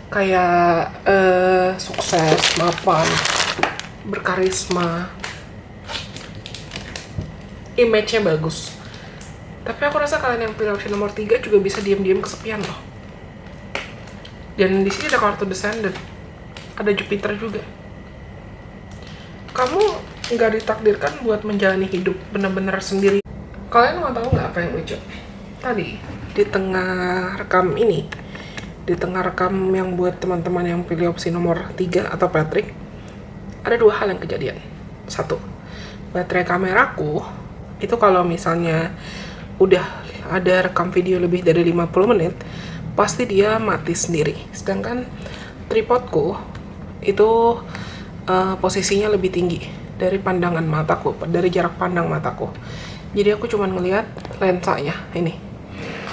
kayak sukses, mapan, berkarisma, image-nya bagus. Tapi aku rasa kalian yang pilih opsi nomor 3 juga bisa diam-diam kesepian loh. Dan di sini ada kartu Descendant, ada Jupiter juga. Kamu nggak ditakdirkan buat menjalani hidup benar-benar sendiri. Kalian mau tahu nggak apa yang lucu? Tadi di tengah rekam ini, di tengah rekam yang buat teman-teman yang pilih opsi nomor 3 atau Patrick, ada 2 hal yang kejadian. 1, baterai kameraku itu kalau misalnya udah ada rekam video lebih dari 50 menit, pasti dia mati sendiri. Sedangkan tripodku itu posisinya lebih tinggi dari pandangan mataku, dari jarak pandang mataku. Jadi aku cuma ngelihat lensanya ini.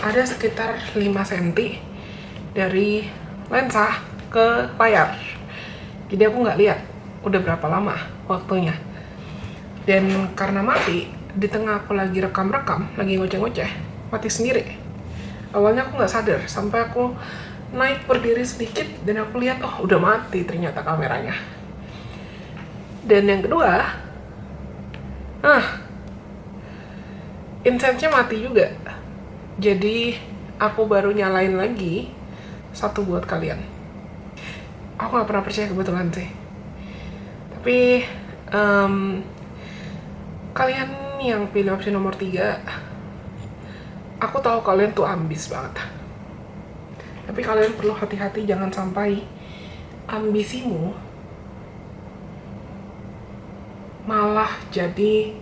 Ada sekitar 5 cm dari lensa ke layar. Jadi aku nggak lihat udah berapa lama waktunya. Dan karena mati, di tengah aku lagi rekam-rekam, lagi ngoceh-ngoceh, mati sendiri. Awalnya aku nggak sadar, sampai aku naik berdiri sedikit dan aku lihat, oh udah mati ternyata kameranya. Dan yang kedua, insense-nya mati juga. Jadi aku baru nyalain lagi satu buat kalian. Aku nggak pernah percaya kebetulan sih. Tapi Em, Kalian yang pilih opsi nomor 3, aku tahu kalian tuh ambis banget. Tapi kalian perlu hati-hati, jangan sampai ambisimu malah jadi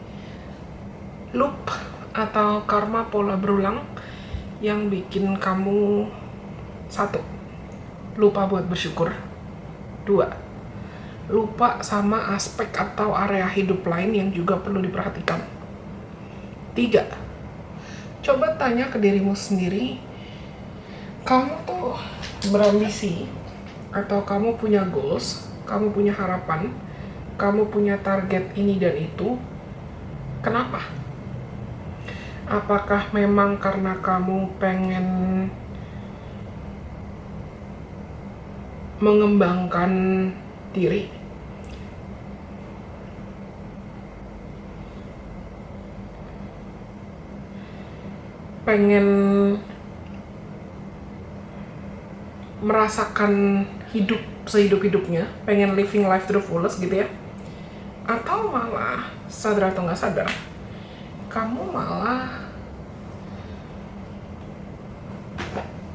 loop atau karma pola berulang yang bikin kamu, 1, lupa buat bersyukur. 2, lupa sama aspek atau area hidup lain yang juga perlu diperhatikan. 3, coba tanya ke dirimu sendiri, kamu tuh berambisi atau kamu punya goals, kamu punya harapan, kamu punya target ini dan itu, kenapa? Apakah memang karena kamu pengen mengembangkan diri? Pengen merasakan hidup sehidup-hidupnya, pengen living life to the fullest gitu ya? Atau malah sadar atau nggak sadar, kamu malah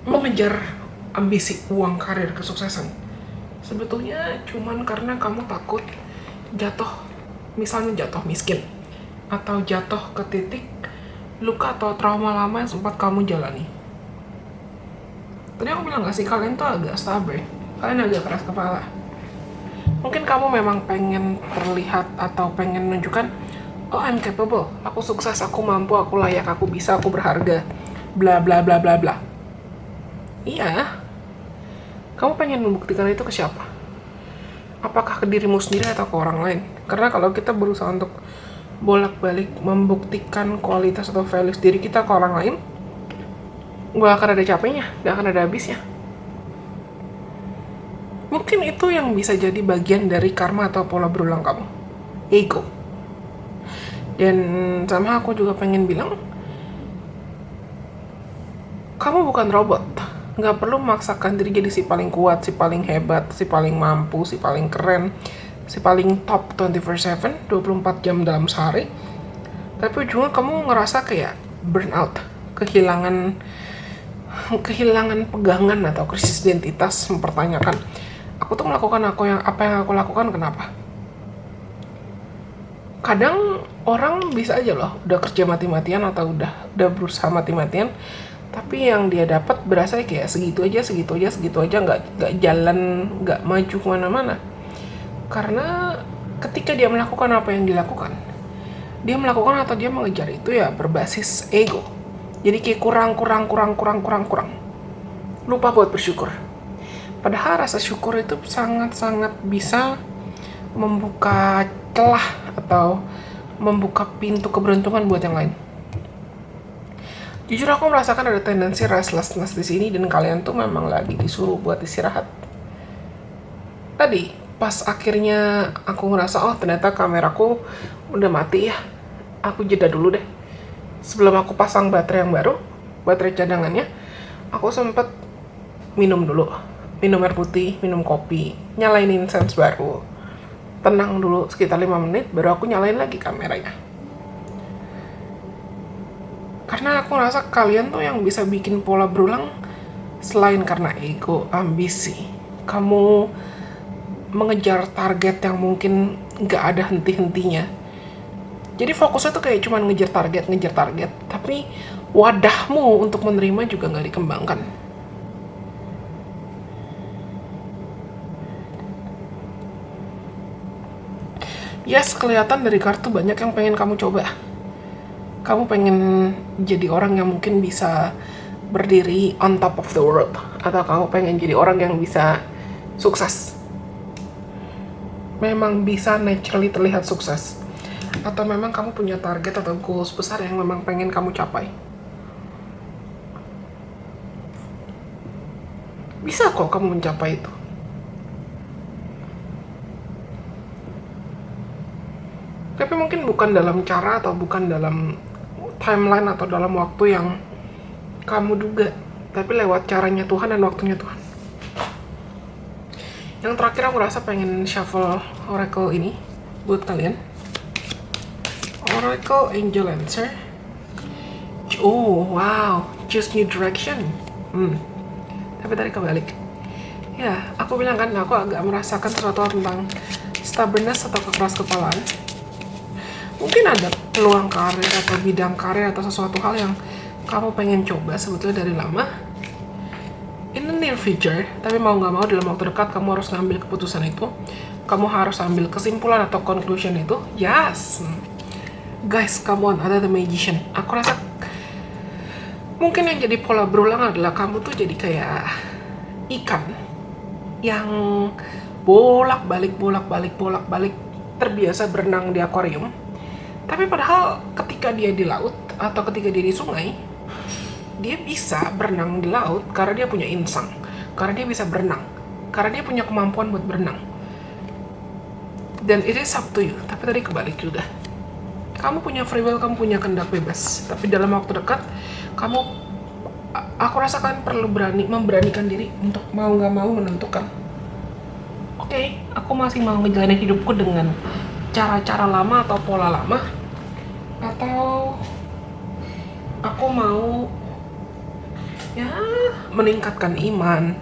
mengejar ambisi uang, karir, kesuksesan. Sebetulnya cuman karena kamu takut jatuh, misalnya jatuh miskin, atau jatuh ke titik luka atau trauma lama yang sempat kamu jalani. Tadi aku bilang gak sih, kalian tuh agak stubborn, kalian agak keras kepala. Mungkin kamu memang pengen terlihat atau pengen menunjukkan, oh I'm capable, aku sukses, aku mampu, aku layak, aku bisa, aku berharga, bla bla bla bla bla. Iya, kamu pengen membuktikan itu ke siapa? Apakah ke dirimu sendiri atau ke orang lain? Karena kalau kita berusaha untuk bolak-balik membuktikan kualitas atau values diri kita ke orang lain, gak akan ada capeknya, gak akan ada habisnya. Mungkin itu yang bisa jadi bagian dari karma atau pola berulang kamu, ego. Dan sama aku juga pengen bilang, kamu bukan robot. Gak perlu memaksakan diri jadi si paling kuat, si paling hebat, si paling mampu, si paling keren, si paling top 24/7, 24 jam dalam sehari. Tapi ujungnya kamu ngerasa kayak burnout, kehilangan pegangan atau krisis identitas, mempertanyakan, aku tuh melakukan apa yang aku lakukan kenapa? Kadang orang bisa aja loh udah kerja mati-matian atau udah berusaha mati-matian, tapi yang dia dapat berasa kayak segitu aja, nggak jalan, nggak maju kemana-mana. Karena ketika dia melakukan apa yang dilakukan, dia melakukan atau dia mengejar itu ya berbasis ego. Jadi kayak kurang. Lupa buat bersyukur. Padahal rasa syukur itu sangat-sangat bisa membuka celah atau membuka pintu keberuntungan buat yang lain. Jujur aku merasakan ada tendensi restlessness di sini dan kalian tuh memang lagi disuruh buat istirahat. Tadi pas akhirnya aku ngerasa, oh ternyata kameraku udah mati ya, aku jeda dulu deh. Sebelum aku pasang baterai yang baru, baterai cadangannya, aku sempet minum air putih, minum kopi, nyalain incense baru, tenang dulu sekitar 5 menit, baru aku nyalain lagi kameranya. Karena aku ngerasa kalian tuh yang bisa bikin pola berulang, selain karena ego, ambisi, kamu mengejar target yang mungkin gak ada henti-hentinya. Jadi fokusnya tuh kayak cuma ngejar target, tapi wadahmu untuk menerima juga gak dikembangkan. Yes, kelihatan dari kartu banyak yang pengen kamu coba. Kamu pengen jadi orang yang mungkin bisa berdiri on top of the world, atau kamu pengen jadi orang yang bisa sukses, memang bisa naturally terlihat sukses, atau memang kamu punya target atau goals besar yang memang pengen kamu capai. Bisa kok kamu mencapai itu. Tapi mungkin bukan dalam cara atau bukan dalam timeline atau dalam waktu yang kamu duga, tapi lewat caranya Tuhan dan waktunya Tuhan. Yang terakhir aku rasa pengen shuffle oracle ini, buat kalian. Oracle Angel Answer. Oh wow, choose new direction. Tapi tadi kebalik. Ya, aku bilang kan, aku agak merasakan sesuatu tentang stubbornness atau kekeras kepalaan. Mungkin ada peluang karir atau bidang karir atau sesuatu hal yang kamu pengen coba sebetulnya dari lama. In the near future, tapi mau nggak mau dalam waktu dekat kamu harus ngambil keputusan itu. Kamu harus ambil kesimpulan atau conclusion itu. Yes, guys, come on, ada the magician. Aku rasa mungkin yang jadi pola berulang adalah kamu tuh jadi kayak ikan yang bolak-balik terbiasa berenang di akuarium. Tapi padahal ketika dia di laut atau ketika dia di sungai, dia bisa berenang di laut karena dia punya insang, karena dia bisa berenang, karena dia punya kemampuan buat berenang. Dan it is up to you. Tapi tadi kebalik juga. Kamu punya free will, kamu punya kehendak bebas. Tapi dalam waktu dekat, aku rasakan perlu memberanikan diri untuk mau nggak mau menentukan. Oke, aku masih mau ngejalanin hidupku dengan cara-cara lama atau pola lama, atau aku mau ya meningkatkan iman,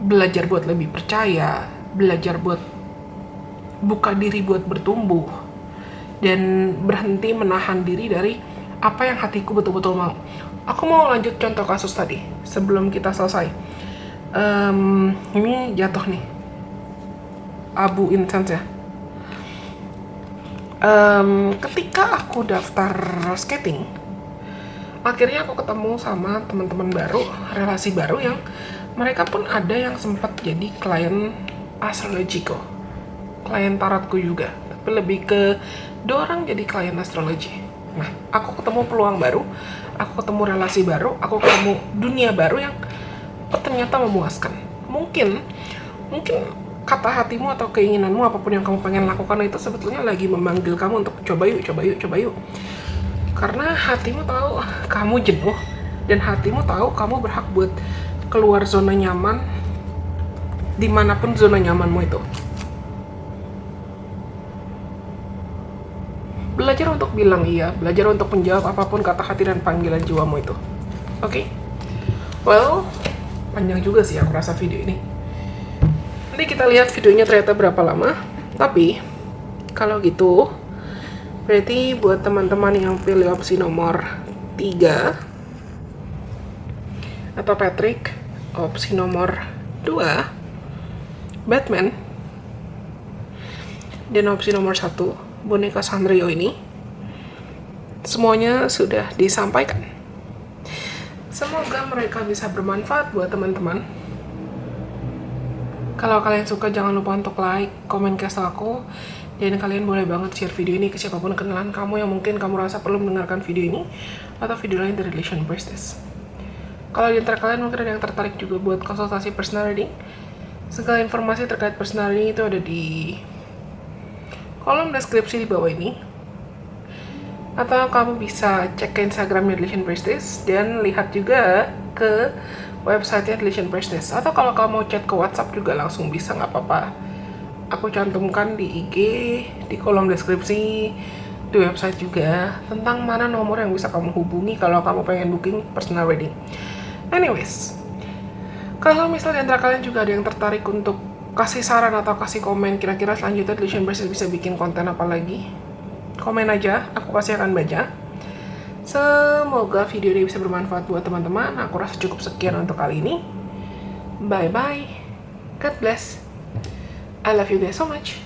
belajar buat lebih percaya, belajar buat buka diri buat bertumbuh, dan berhenti menahan diri dari apa yang hatiku betul-betul mau. Aku mau lanjut contoh kasus tadi sebelum kita selesai. Ini jatuh nih abu incense ya. Ketika aku daftar skating, akhirnya aku ketemu sama teman-teman baru, relasi baru yang mereka pun ada yang sempat jadi klien astrologiku, klien tarotku juga, tapi lebih ke dorang jadi klien astrologi. Nah, aku ketemu peluang baru, aku ketemu relasi baru, aku ketemu dunia baru yang ternyata memuaskan. Mungkin kata hatimu atau keinginanmu, apapun yang kamu pengen lakukan itu sebetulnya lagi memanggil kamu untuk coba yuk. Karena hatimu tahu kamu jenuh, dan hatimu tahu kamu berhak buat keluar zona nyaman dimanapun zona nyamanmu itu. Belajar untuk bilang iya, belajar untuk menjawab apapun kata hati dan panggilan jiwamu itu. Oke? Well, panjang juga sih aku rasa video ini. Nanti kita lihat videonya ternyata berapa lama. Tapi, kalau gitu, berarti buat teman-teman yang pilih opsi nomor 3, atau Patrick, opsi nomor 2, Batman, dan opsi nomor 1, boneka Sanrio ini, semuanya sudah disampaikan. Semoga mereka bisa bermanfaat buat teman-teman. Kalau kalian suka, jangan lupa untuk like, komen kasih aku, dan kalian boleh banget share video ini ke siapapun kenalan kamu yang mungkin kamu rasa perlu mendengarkan video ini atau video lain dari Relation Priestess. Kalau di antara kalian mungkin ada yang tertarik juga buat konsultasi personal reading, segala informasi terkait personal reading itu ada di kolom deskripsi di bawah ini, atau kamu bisa cek ke Instagramnya Relation Priestess dan lihat juga ke websitenya Relation Priestess. Atau kalau kamu mau chat ke WhatsApp juga langsung bisa, nggak apa-apa. Aku cantumkan di IG, di kolom deskripsi, di website juga, tentang mana nomor yang bisa kamu hubungi kalau kamu pengen booking personal reading. Anyways, kalau misalnya antara kalian juga ada yang tertarik untuk kasih saran atau kasih komen kira-kira selanjutnya Relation Priestess bisa bikin konten apa lagi, komen aja, aku pasti akan baca. Semoga video ini bisa bermanfaat buat teman-teman. Aku rasa cukup sekian untuk kali ini. Bye bye, God bless, I love you guys so much.